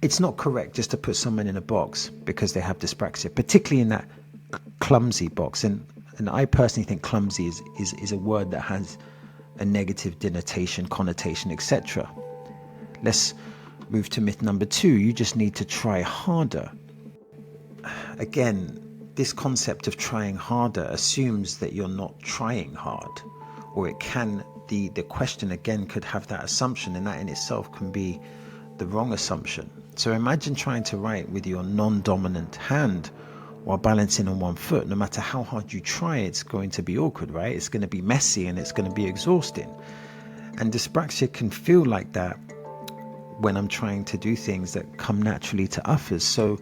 it's not correct just to put someone in a box because they have dyspraxia, particularly in that clumsy box. And I personally think clumsy is a word that has a negative denotation, connotation, etc. Let's move to myth number 2. You just need to try harder. Again, this concept of trying harder assumes that you're not trying hard, or it can, the question again could have that assumption, and that in itself can be the wrong assumption. So imagine trying to write with your non-dominant hand while balancing on one foot. No matter how hard you try, it's going to be awkward, right? It's going to be messy and it's going to be exhausting. And dyspraxia can feel like that when I'm trying to do things that come naturally to others. So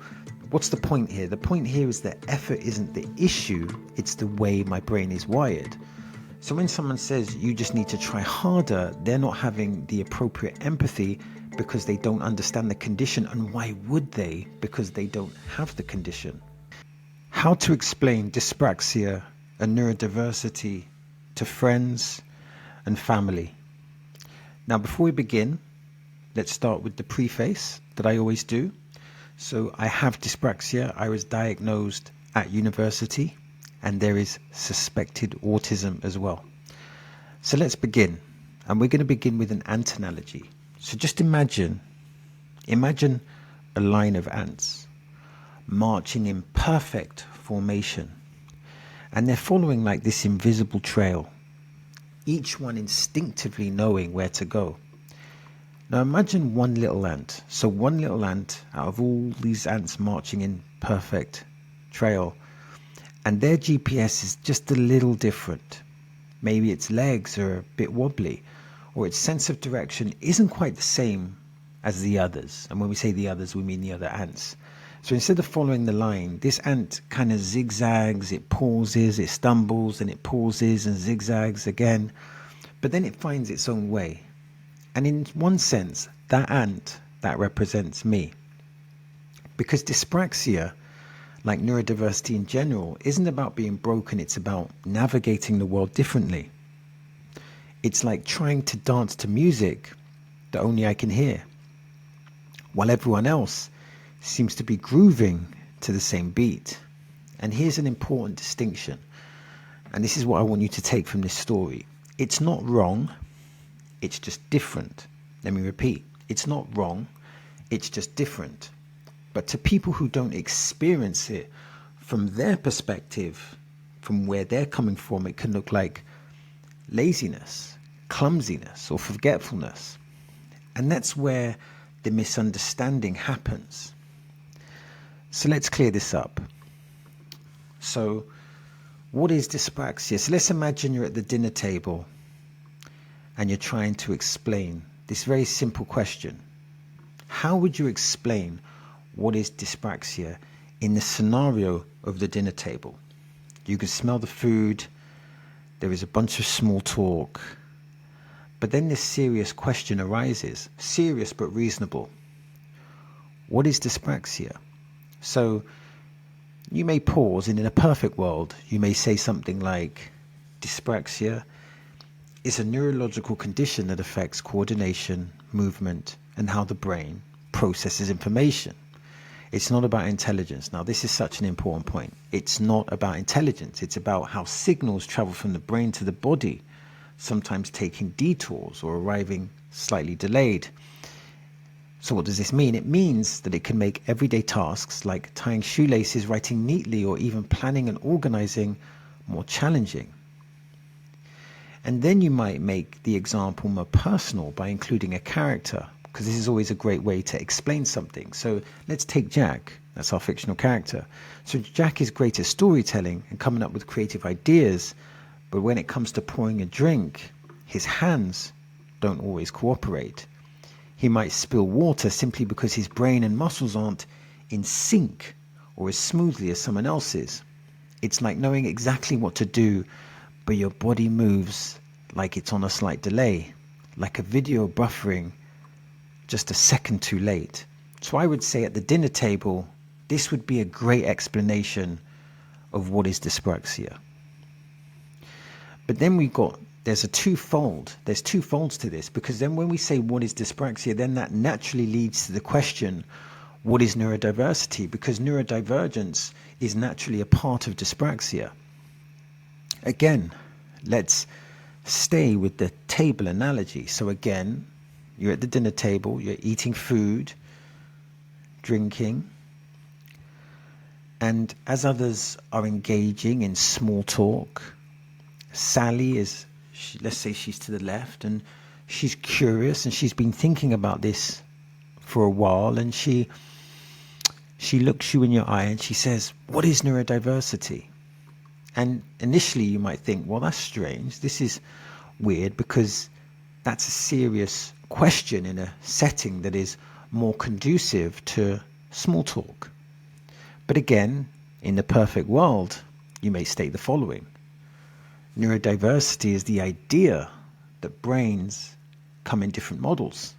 what's the point here? The point here is that effort isn't the issue, it's the way my brain is wired. So when someone says you just need to try harder, they're not having the appropriate empathy because they don't understand the condition. And why would they? Because they don't have the condition. How to explain dyspraxia and neurodiversity to friends and family. Now, before we begin, let's start with the preface that I always do. So I have dyspraxia. I was diagnosed at university, and there is suspected autism as well. So let's begin. And we're going to begin with an ant analogy. So just imagine a line of ants marching in perfect formation. And they're following like this invisible trail, each one instinctively knowing where to go. Now imagine one little ant. So one little ant out of all these ants marching in perfect trail, and their GPS is just a little different. Maybe its legs are a bit wobbly, or its sense of direction isn't quite the same as the others. And when we say the others, we mean the other ants. So instead of following the line, this ant kind of zigzags, it pauses, it stumbles, and it pauses and zigzags again. But then it finds its own way. And in one sense, that ant, that represents me. Because dyspraxia, like neurodiversity in general, isn't about being broken, it's about navigating the world differently. It's like trying to dance to music that only I can hear, while everyone else seems to be grooving to the same beat. And here's an important distinction, and this is what I want you to take from this story. It's not wrong, it's just different. Let me repeat, it's not wrong, it's just different. But to people who don't experience it from their perspective, from where they're coming from, it can look like laziness, clumsiness, or forgetfulness. And that's where the misunderstanding happens. So let's clear this up. So what is dyspraxia? So let's imagine you're at the dinner table and you're trying to explain this very simple question. How would you explain what is dyspraxia in the scenario of the dinner table? You can smell the food, there is a bunch of small talk, but then this serious question arises, serious but reasonable. What is dyspraxia? So you may pause, and in a perfect world, you may say something like, dyspraxia is a neurological condition that affects coordination, movement, and how the brain processes information. It's not about intelligence. Now, this is such an important point. It's not about intelligence. It's about how signals travel from the brain to the body, sometimes taking detours or arriving slightly delayed. So what does this mean? It means that it can make everyday tasks like tying shoelaces, writing neatly, or even planning and organizing more challenging. And then you might make the example more personal by including a character, because this is always a great way to explain something. So let's take Jack. That's our fictional character. So Jack is great at storytelling and coming up with creative ideas, but when it comes to pouring a drink, his hands don't always cooperate. He might spill water simply because his brain and muscles aren't in sync or as smoothly as someone else's. It's like knowing exactly what to do, but your body moves like it's on a slight delay, like a video buffering just a second too late. So I would say at the dinner table, this would be a great explanation of what is dyspraxia. But then we got there's two folds to this, because then when we say what is dyspraxia, then that naturally leads to the question, what is neurodiversity? Because neurodivergence is naturally a part of dyspraxia. Again, let's stay with the table analogy. So again, you're at the dinner table, you're eating food, drinking, and as others are engaging in small talk, Sally let's say she's to the left, and she's curious, and she's been thinking about this for a while, and she looks you in your eye and she says, what is neurodiversity? And initially you might think, well, that's strange. This is weird, because that's a serious question in a setting that is more conducive to small talk. But again, in the perfect world, you may state the following. Neurodiversity is the idea that brains come in different models,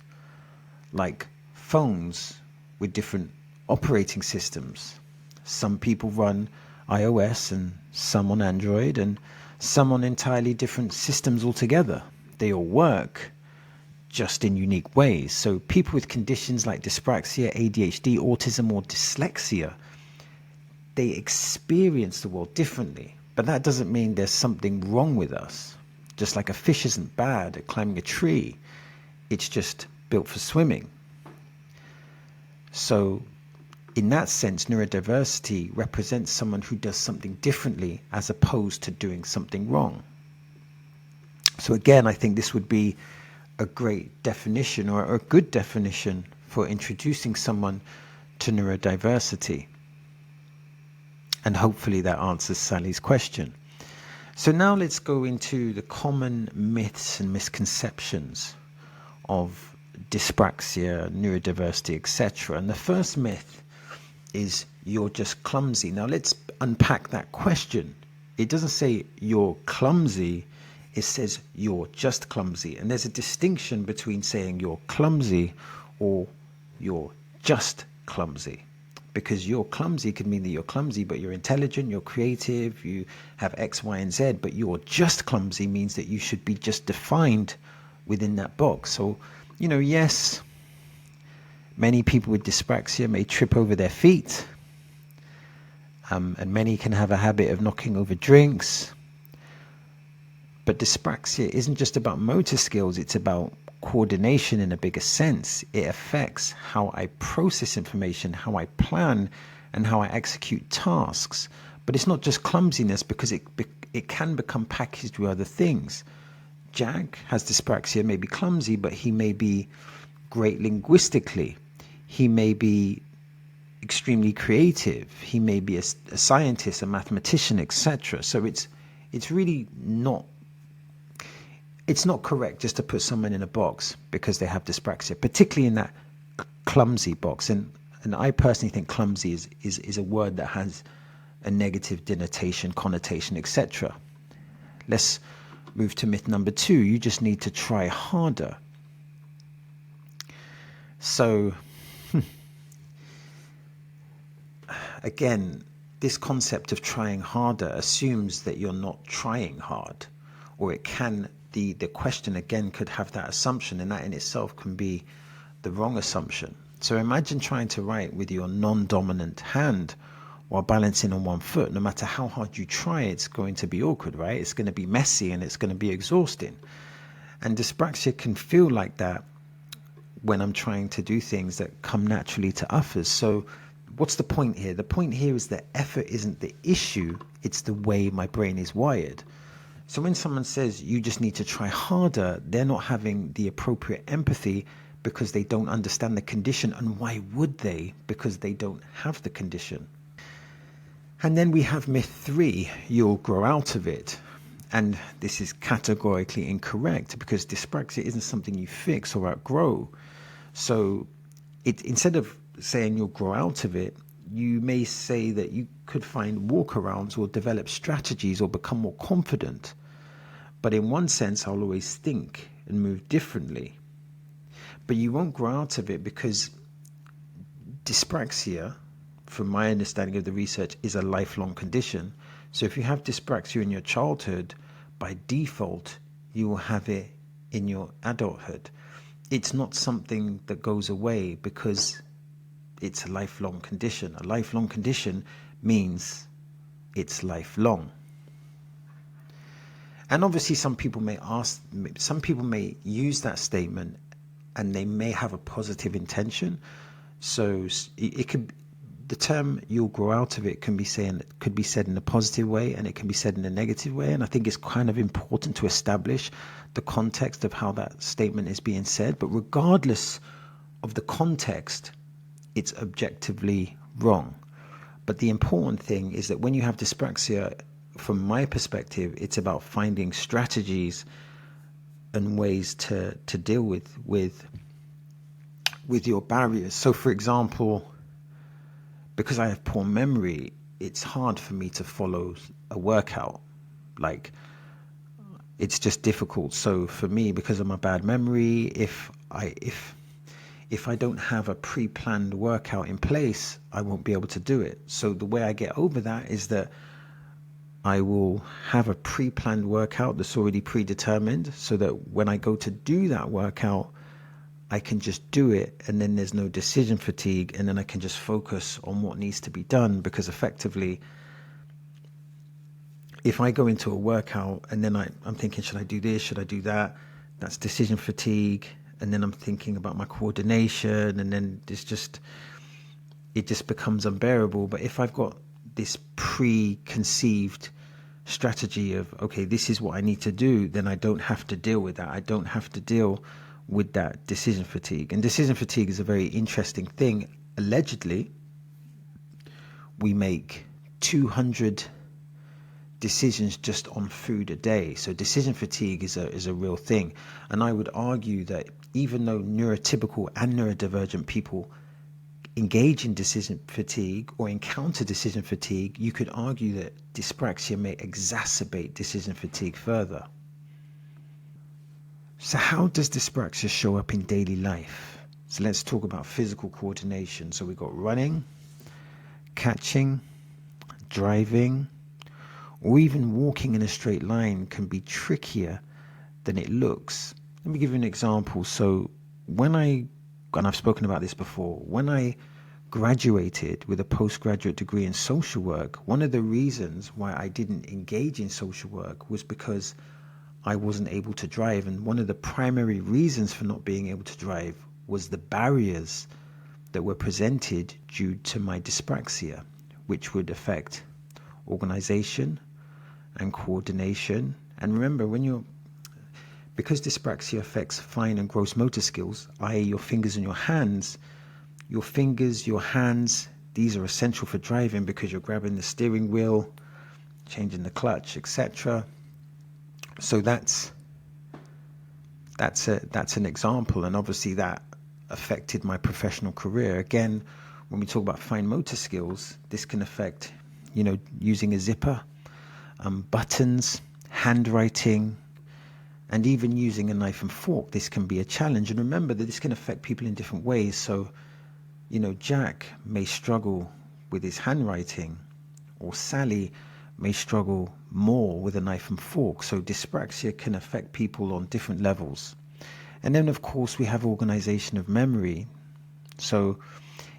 like phones with different operating systems. Some people run iOS and some on Android, and some on entirely different systems altogether. They all work, just in unique ways. So people with conditions like dyspraxia, ADHD, autism, or dyslexia, they experience the world differently. But that doesn't mean there's something wrong with us. Just like a fish isn't bad at climbing a tree, it's just built for swimming. So in that sense, neurodiversity represents someone who does something differently as opposed to doing something wrong. So again, I think this would be a great definition, or a good definition, for introducing someone to neurodiversity. And hopefully that answers Sally's question. So now let's go into the common myths and misconceptions of dyspraxia, neurodiversity, etc. And the first myth is you're just clumsy. Now let's unpack that question. It doesn't say you're clumsy, it says you're just clumsy. And there's a distinction between saying you're clumsy or you're just clumsy. Because you're clumsy could mean that you're clumsy, but you're intelligent, you're creative, you have X, Y, and Z. But you're just clumsy means that you should be just defined within that box. So, yes, many people with dyspraxia may trip over their feet, and many can have a habit of knocking over drinks. But dyspraxia isn't just about motor skills, it's about coordination in a bigger sense. It affects how I process information, how I plan, and how I execute tasks. But it's not just clumsiness, because it can become packaged with other things. Jack has dyspraxia, may be clumsy, but he may be great linguistically. He may be extremely creative. He may be a scientist, a mathematician, etc. So it's really not. It's not correct just to put someone in a box because they have dyspraxia, particularly in that clumsy box. And I personally think clumsy is a word that has a negative denotation, connotation, etc. Let's move to myth number 2. You just need to try harder. So, again, this concept of trying harder assumes that you're not trying hard, or it can. The question again could have that assumption, and that in itself can be the wrong assumption. So imagine trying to write with your non-dominant hand while balancing on one foot. No matter how hard you try, it's going to be awkward, right? It's going to be messy and it's going to be exhausting. And dyspraxia can feel like that when I'm trying to do things that come naturally to others. So what's the point here? The point here is that effort isn't the issue, it's the way my brain is wired. So when someone says you just need to try harder, they're not having the appropriate empathy because they don't understand the condition. And why would they? Because they don't have the condition. And then we have myth 3, you'll grow out of it. And this is categorically incorrect, because dyspraxia isn't something you fix or outgrow. So instead of saying you'll grow out of it, you may say that you could find workarounds or develop strategies or become more confident. But in one sense, I'll always think and move differently. But you won't grow out of it, because dyspraxia, from my understanding of the research, is a lifelong condition. So if you have dyspraxia in your childhood, by default, you will have it in your adulthood. It's not something that goes away because it's a lifelong condition. A lifelong condition means it's lifelong. And obviously some people may use that statement and they may have a positive intention. So it could, the term "you'll grow out of it" could be said in a positive way, and it can be said in a negative way. And I think it's kind of important to establish the context of how that statement is being said. But regardless of the context, it's objectively wrong. But the important thing is that when you have dyspraxia, from my perspective, it's about finding strategies and ways to deal with your barriers. So for example, because I have poor memory, it's hard for me to follow a workout. Like, it's just difficult. So for me, because of my bad memory, if I don't have a pre-planned workout in place, I won't be able to do it. So the way I get over that is that I will have a pre-planned workout that's already predetermined, so that when I go to do that workout, I can just do it, and then there's no decision fatigue, and then I can just focus on what needs to be done. Because effectively, if I go into a workout and then I'm thinking, should I do this, should I do that, that's decision fatigue. And then I'm thinking about my coordination, and then it just becomes unbearable. But if I've got this preconceived strategy of, okay, this is what I need to do, then I don't have to deal with that. I don't have to deal with that decision fatigue. And decision fatigue is a very interesting thing. Allegedly, we make 200 decisions just on food a day. So decision fatigue is a real thing. And I would argue that even though neurotypical and neurodivergent people engage in decision fatigue or encounter decision fatigue, you could argue that dyspraxia may exacerbate decision fatigue further. So how does dyspraxia show up in daily life? So let's talk about physical coordination. So we've got running, catching, driving, or even walking in a straight line can be trickier than it looks. Let me give you an example. So and I've spoken about this before, when I graduated with a postgraduate degree in social work, one of the reasons why I didn't engage in social work was because I wasn't able to drive. And one of the primary reasons for not being able to drive was the barriers that were presented due to my dyspraxia, which would affect organization and coordination. And remember, because dyspraxia affects fine and gross motor skills, i.e. your fingers and your hands, your hands, these are essential for driving because you're grabbing the steering wheel, changing the clutch, etc. So that's an example, and obviously that affected my professional career. Again, when we talk about fine motor skills, this can affect, using a zipper, buttons, handwriting, and even using a knife and fork. This can be a challenge. And remember that this can affect people in different ways. So, Jack may struggle with his handwriting, or Sally may struggle more with a knife and fork. So dyspraxia can affect people on different levels. And then, of course, we have organization of memory. So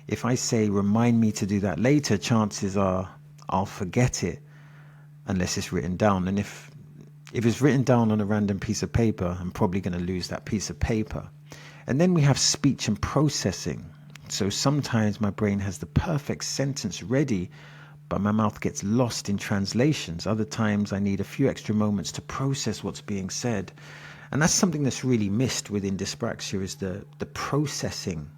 if I say, remind me to do that later, chances are I'll forget it unless it's written down. And if it's written down on a random piece of paper, I'm probably going to lose that piece of paper. And then we have speech and processing. So sometimes my brain has the perfect sentence ready, but my mouth gets lost in translations. Other times I need a few extra moments to process what's being said. And that's something that's really missed within dyspraxia, is the processing,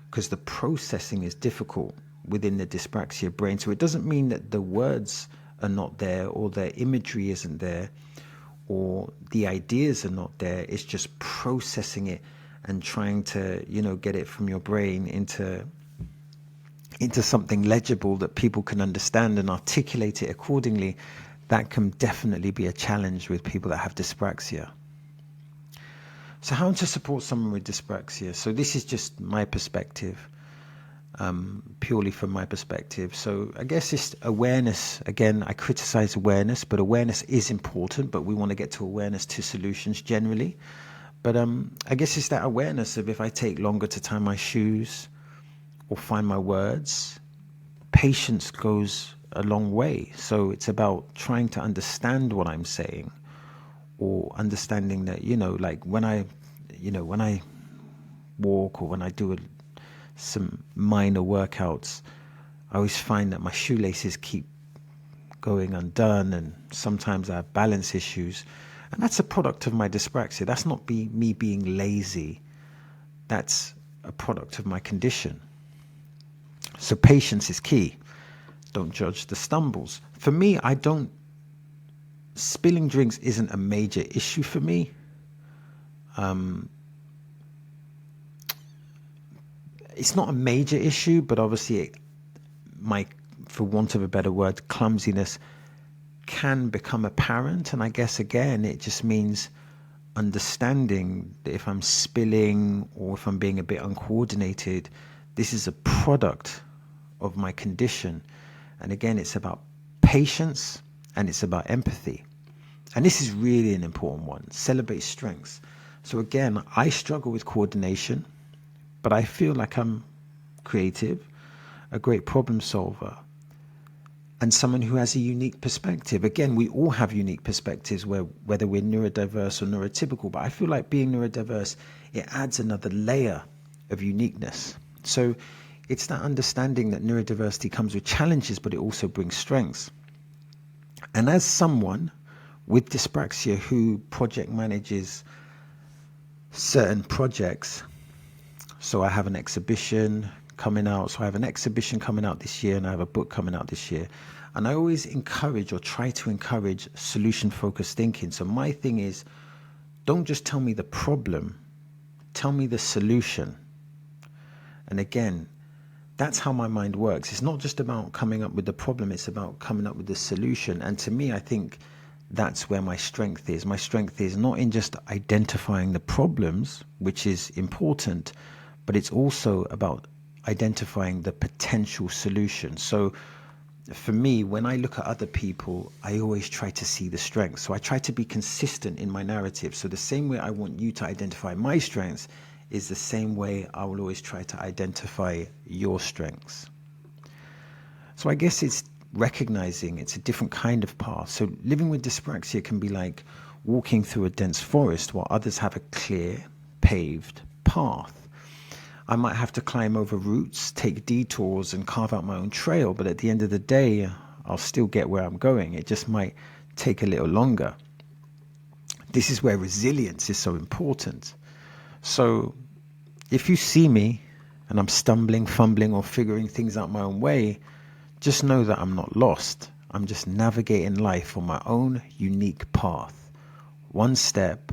because the processing is difficult within the dyspraxia brain. So it doesn't mean that the words are not there, or the imagery isn't there, or the ideas are not there. It's just processing it and trying to, get it from your brain into something legible that people can understand and articulate it accordingly. That can definitely be a challenge with people that have dyspraxia. So how to support someone with dyspraxia? So this is just my perspective. purely from my perspective. So I guess it's awareness. Again, I criticize awareness, but awareness is important, but we want to get to awareness to solutions generally. But I guess it's that awareness of, if I take longer to tie my shoes or find my words, patience goes a long way. So it's about trying to understand what I'm saying, or understanding that, like when I walk, or when I do some minor workouts, I always find that my shoelaces keep going undone, and sometimes I have balance issues. And that's a product of my dyspraxia. That's not me being lazy. That's a product of my condition. So patience is key. Don't judge the stumbles. For me, spilling drinks isn't a major issue for me. It's not a major issue, but obviously for want of a better word, clumsiness can become apparent. And I guess, again, it just means understanding that if I'm spilling or if I'm being a bit uncoordinated, this is a product of my condition. And again, it's about patience and it's about empathy. And this is really an important one. Celebrate strengths. So again, I struggle with coordination, but I feel like I'm creative, a great problem solver, and someone who has a unique perspective. Again, we all have unique perspectives, whether we're neurodiverse or neurotypical, but I feel like being neurodiverse, it adds another layer of uniqueness. So it's that understanding that neurodiversity comes with challenges, but it also brings strengths. And as someone with dyspraxia who project manages certain projects, so I have an exhibition coming out. So I have an exhibition coming out this year, and I have a book coming out this year. And I always encourage, or try to encourage, solution-focused thinking. So my thing is, don't just tell me the problem, tell me the solution. And again, that's how my mind works. It's not just about coming up with the problem, it's about coming up with the solution. And to me, I think that's where my strength is. My strength is not in just identifying the problems, which is important, but it's also about identifying the potential solution. So for me, when I look at other people, I always try to see the strengths. So I try to be consistent in my narrative. So the same way I want you to identify my strengths is the same way I will always try to identify your strengths. So I guess it's recognizing it's a different kind of path. So living with dyspraxia can be like walking through a dense forest while others have a clear, paved path. I might have to climb over roots, take detours, and carve out my own trail, but at the end of the day, I'll still get where I'm going. It just might take a little longer. This is where resilience is so important. So if you see me and I'm stumbling, fumbling, or figuring things out my own way, just know that I'm not lost. I'm just navigating life on my own unique path. One step,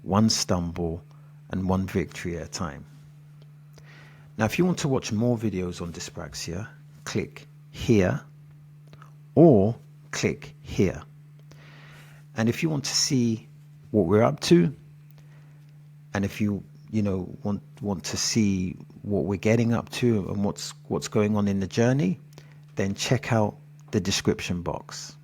one stumble, and one victory at a time. Now, if you want to watch more videos on dyspraxia, click here or click here. And if you want to see what we're up to, and if you want to see what we're getting up to and what's going on in the journey, then check out the description box.